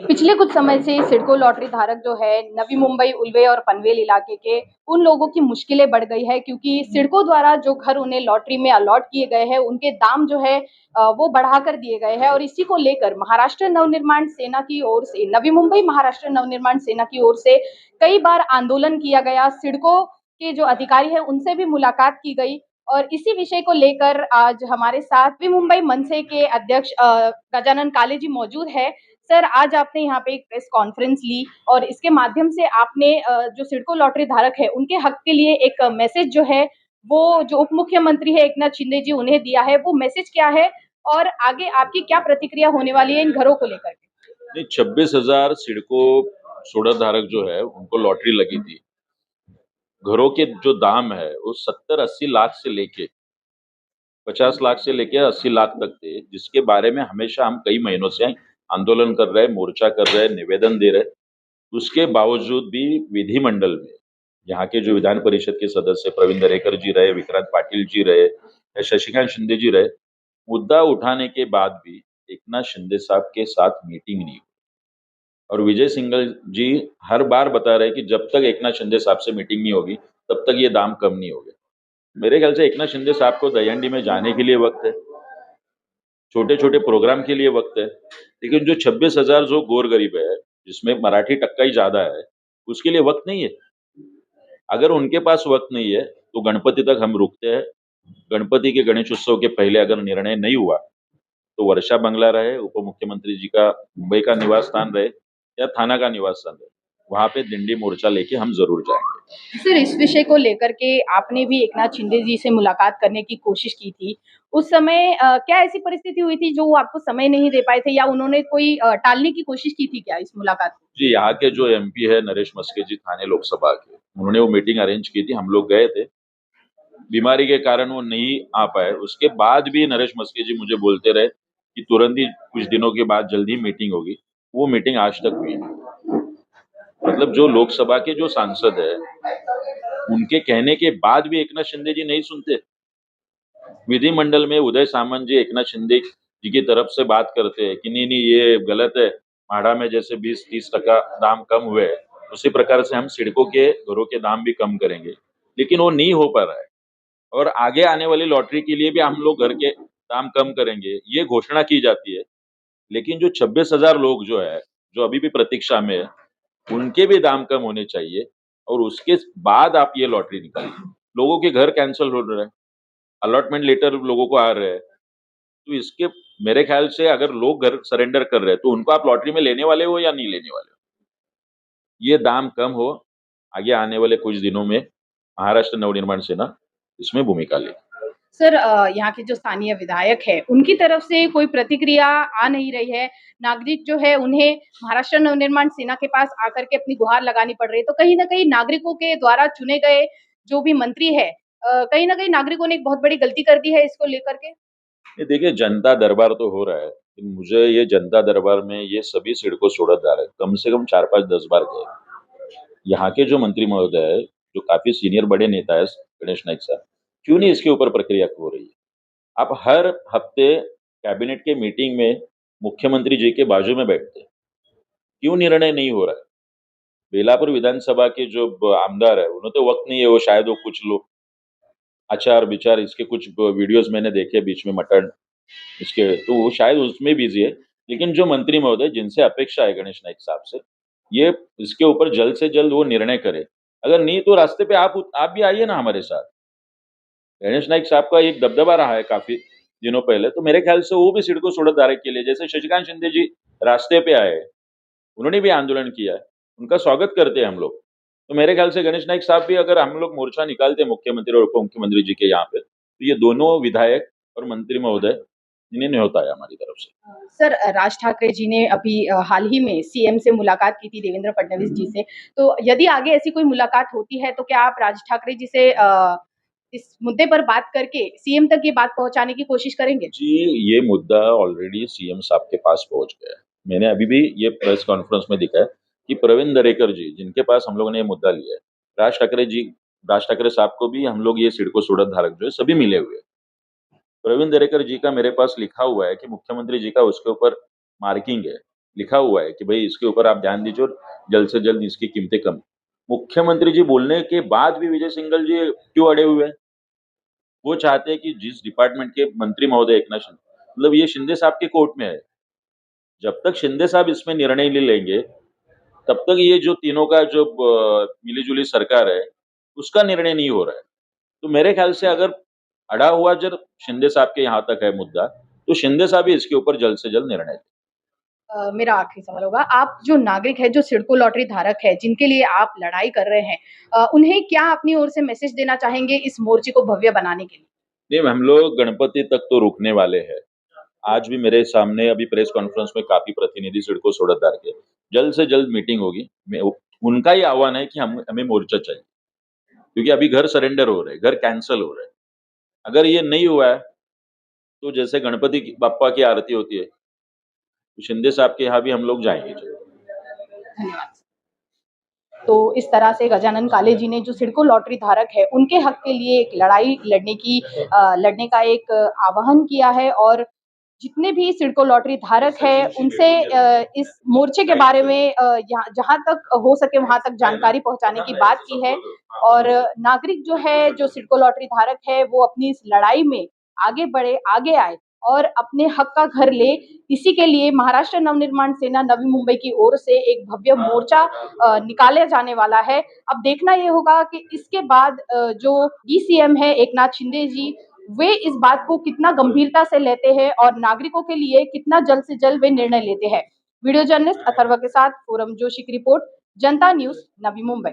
पिछले कुछ समय से सिडको लॉटरी धारक जो है नवी मुंबई, उल्वे और पनवेल इलाके के उन लोगों की मुश्किलें बढ़ गई है क्योंकि सिडको द्वारा जो घर उन्हें लॉटरी में अलॉट किए गए हैं उनके दाम जो है वो बढ़ाकर दिए गए हैं और इसी को लेकर महाराष्ट्र नवनिर्माण सेना की ओर से नवी मुंबई महाराष्ट्र नवनिर्माण सेना की ओर से कई बार आंदोलन किया गया। सिडको के जो अधिकारी है उनसे भी मुलाकात की गई और इसी विषय को लेकर आज हमारे साथ नवी मुंबई मनसे के अध्यक्ष गजानन काले जी मौजूद है। सर, आज आपने यहाँ पे एक प्रेस कॉन्फ्रेंस ली और इसके माध्यम से आपने जो सिडको लॉटरी धारक है उनके हक के लिए एक मैसेज जो है वो जो उप मुख्यमंत्री है एकनाथ शिंदे जी उन्हें दिया है, वो मैसेज क्या है और आगे आपकी क्या प्रतिक्रिया होने वाली है इन घरों को लेकर के? नहीं, 26,000 सिडको सोडा धारक जो है उनको लॉटरी लगी थी। घरों के जो दाम है वो 70-80 लाख से लेके 50 लाख से लेके 80 लाख तक थे, जिसके बारे में हमेशा हम कई महीनों से आंदोलन कर रहे हैं, मोर्चा कर रहे हैं, निवेदन दे रहे हैं। उसके बावजूद भी विधिमंडल में यहाँ के जो विधान परिषद के सदस्य प्रवीण दरेकर जी रहे, विक्रांत पाटिल जी रहे या शशिकांत शिंदे जी रहे, मुद्दा उठाने के बाद भी एकनाथ शिंदे साहब के साथ मीटिंग नहीं हुई। और विजय सिंघल जी हर बार बता रहे हैं कि जब तक एकनाथ शिंदे साहब से मीटिंग नहीं होगी तब तक ये दाम कम नहीं होगा। मेरे ख्याल से एकनाथ शिंदे साहब को दहीहंडी में जाने के लिए वक्त है, छोटे छोटे प्रोग्राम के लिए वक्त है, लेकिन जो 26,000 जो गोर गरीब है जिसमें मराठी टक्का ज्यादा है उसके लिए वक्त नहीं है। अगर उनके पास वक्त नहीं है तो गणपति तक हम रुकते हैं। गणपति के गणेश उत्सव के पहले अगर निर्णय नहीं हुआ तो वर्षा बंगला रहे, उप मुख्यमंत्री जी का मुंबई का निवास स्थान रहे या थाना का निवास स्थान रहे, वहां पे दिंडी मोर्चा लेके हम जरूर जाएंगे। सर, इस विषय को लेकर के आपने भी एकनाथ शिंदे जी से मुलाकात करने की कोशिश की थी। उस समय क्या ऐसी परिस्थिति हुई थी जो वो आपको समय नहीं दे पाए थे या उन्होंने कोई टालने की कोशिश की थी क्या इस मुलाकात को? जी, यहाँ के जो एमपी है नरेश मस्के जी थाने लोकसभा के, उन्होंने वो मीटिंग अरेंज की थी, हम लोग गए थे। बीमारी के कारण वो नहीं आ पाए। उसके बाद भी नरेश मस्के जी मुझे बोलते रहे कि तुरंत ही कुछ दिनों के बाद जल्दी ही मीटिंग होगी। वो मीटिंग आज तक हुई नहीं। मतलब जो लोकसभा के जो सांसद है उनके कहने के बाद भी एकनाथ शिंदे जी नहीं सुनते। विधिमंडल में उदय सामंत जी एकनाथ शिंदे जी की तरफ से बात करते हैं कि नहीं नहीं ये गलत है, माढ़ा में जैसे 20-30% दाम कम हुए उसी प्रकार से हम सिडको के घरों के दाम भी कम करेंगे, लेकिन वो नहीं हो पा रहा है। और आगे आने वाली लॉटरी के लिए भी हम लोग घर के दाम कम करेंगे ये घोषणा की जाती है, लेकिन जो 26,000 लोग जो है जो अभी भी प्रतीक्षा में है उनके भी दाम कम होने चाहिए और उसके बाद आप ये लॉटरी निकालिए। लोगों के घर कैंसिल हो रहे हैं, अलॉटमेंट लेटर लोगों को आ रहे हैं, तो इसके मेरे ख्याल से अगर लोग घर सरेंडर कर रहे हैं तो उनको आप लॉटरी में लेने वाले हो या नहीं लेने वाले हो। ये दाम कम हो, आगे आने वाले कुछ दिनों में महाराष्ट्र नवनिर्माण सेना इसमें भूमिका ले। सर, यहाँ के जो स्थानीय विधायक है उनकी तरफ से कोई प्रतिक्रिया आ नहीं रही है। नागरिक जो है उन्हें महाराष्ट्र नवनिर्माण सेना के पास आकर के अपनी गुहार लगानी पड़ रही है। तो कहीं न कहीं नागरिकों के द्वारा चुने गए जो भी मंत्री है कहीं न कहीं नागरिकों ने एक बहुत बड़ी गलती कर दी है इसको लेकर के। ये देखिए जनता दरबार तो हो रहा है, लेकिन मुझे ये जनता दरबार में ये सभी सिडको सोडतदार है कम से कम 4-5-10 बार गए। यहाँ के जो मंत्री महोदय है जो काफी सीनियर बड़े नेता है गणेश नाइक साहब, क्यों नहीं इसके ऊपर प्रक्रिया हो रही है। आप हर हफ्ते कैबिनेट के मीटिंग में मुख्यमंत्री जी के बाजू में बैठते हैं, क्यों निर्णय नहीं हो रहा है। बेलापुर विधानसभा के जो आमदार है उन्हें तो वक्त नहीं है, वो शायद वो कुछ लोग आचार विचार इसके कुछ वीडियोस मैंने देखे बीच में मटन इसके, तो वो शायद उसमें बिजी है। लेकिन जो मंत्री महोदय जिनसे अपेक्षा है गणेश नाइक साहब से, ये इसके ऊपर जल्द से जल्द वो निर्णय करे। अगर नहीं तो रास्ते पे आप भी आइए ना हमारे साथ। गणेश नाइक साहब का एक दबदबा रहा है काफी दिनों पहले, तो मेरे ख्याल से वो भी सिडको सोडतदार के लिए जैसे शशिकांत शिंदे जी रास्ते पे आए, उन्होंने भी आंदोलन किया है, उनका स्वागत करते हैं हम लोग। तो मेरे ख्याल से गणेश नाइक साहब भी अगर हम लोग मोर्चा निकालते हैं मुख्यमंत्री और उप मुख्यमंत्री जी के यहाँ पे, तो ये दोनों विधायक और मंत्री महोदय इन्हें न्योता है हमारी तरफ से। सर, राज ठाकरे जी ने अभी हाल ही में सीएम से मुलाकात की थी देवेंद्र फडणवीस जी से। तो यदि आगे ऐसी कोई मुलाकात होती है तो क्या आप राज ठाकरे जी से इस मुद्दे पर बात करके सीएम तक ये बात पहुंचाने की कोशिश करेंगे? जी, ये मुद्दा ऑलरेडी सीएम साहब के पास पहुंच गया है। मैंने अभी भी ये प्रेस कॉन्फ्रेंस में दिखा है कि प्रवीण दरेकर जी जिनके पास हम लोगों ने ये मुद्दा लिया है, राज ठाकरे साहब को भी हम लोग ये सिडको सोडत धारक जो है सभी मिले हुए हैं। प्रवीण दरेकर जी का मेरे पास लिखा हुआ है कि मुख्यमंत्री जी का उसके ऊपर मार्किंग है लिखा हुआ है कि भाई इसके ऊपर आप ध्यान दीजिए और जल्द से जल्द इसकी कीमतें कम। मुख्यमंत्री जी बोलने के बाद भी विजय सिंघल जी क्यों अड़े हुए हैं? वो चाहते हैं कि जिस डिपार्टमेंट के मंत्री महोदय एकनाथ शिंदे, मतलब ये शिंदे साहब के कोर्ट में है। जब तक शिंदे साहब इसमें निर्णय नहीं लेंगे तब तक ये जो तीनों का जो मिली-जुली सरकार है, उसका निर्णय नहीं हो रहा है। तो मेरे ख्याल से अगर अड़ा हुआ जब शिंदे साहब के यहाँ तक है मुद्दा, तो शिंदे साहब ही इसके ऊपर जल्द से जल्द निर्णय लें। मेरा आखिरी सवाल होगा, आप जो नागरिक है, जो सिडको लॉटरी धारक है, जिनके लिए आप लड़ाई कर रहे हैं, उन्हें क्या अपनी ओर से मैसेज देना चाहेंगे इस मोर्चे को भव्य बनाने के लिए? नहीं, हम लोग गणपति तक तो रुकने वाले हैं। आज भी मेरे सामने अभी प्रेस कॉन्फ्रेंस में काफ़ी प्रतिनिधि सिडको सोड़तदार के। जल्द से जल्द मीटिंग होगी। मैं उनका ही आह्वान है कि हम हमें मोर्चा चाहिए। क्योंकि अभी घर सरेंडर हो रहे हैं, घर कैंसल हो रहे हैं। अगर ये नहीं हुआ है, तो जैसे गणपति बाप्पा की आरती होती है, तो शिंदे साहब के यहाँ भी हम लोग जाएंगे। धन्यवाद। तो इस तरह से गजानन काले जी ने जो सिडको लॉटरी धारक है, उनके हक के लिए एक लड़ाई लड़ने का एक आह्वान किया है और जितने भी सिडको लॉटरी धारक है, उनसे इस मोर्चे के बारे में जहाँ तक हो सके वहाँ तक जानकारी पहुँचाने की बात की है और नागरिक जो है, जो सिडको लॉटरी धारक है, वो अपनी इस लड़ाई में आगे बढ़े, आगे आए और अपने हक का घर ले। इसी के लिए महाराष्ट्र नवनिर्माण सेना नवी मुंबई की ओर से एक भव्य मोर्चा निकाला जाने वाला है। अब देखना ये होगा कि इसके बाद जो डीसीएम है एकनाथ शिंदे जी, वे इस बात को कितना गंभीरता से लेते हैं और नागरिकों के लिए कितना जल्द से जल्द वे निर्णय लेते हैं। वीडियो जर्नलिस्ट अथर्व के साथ फोरम जोशी की रिपोर्ट, जनता न्यूज, नवी मुंबई।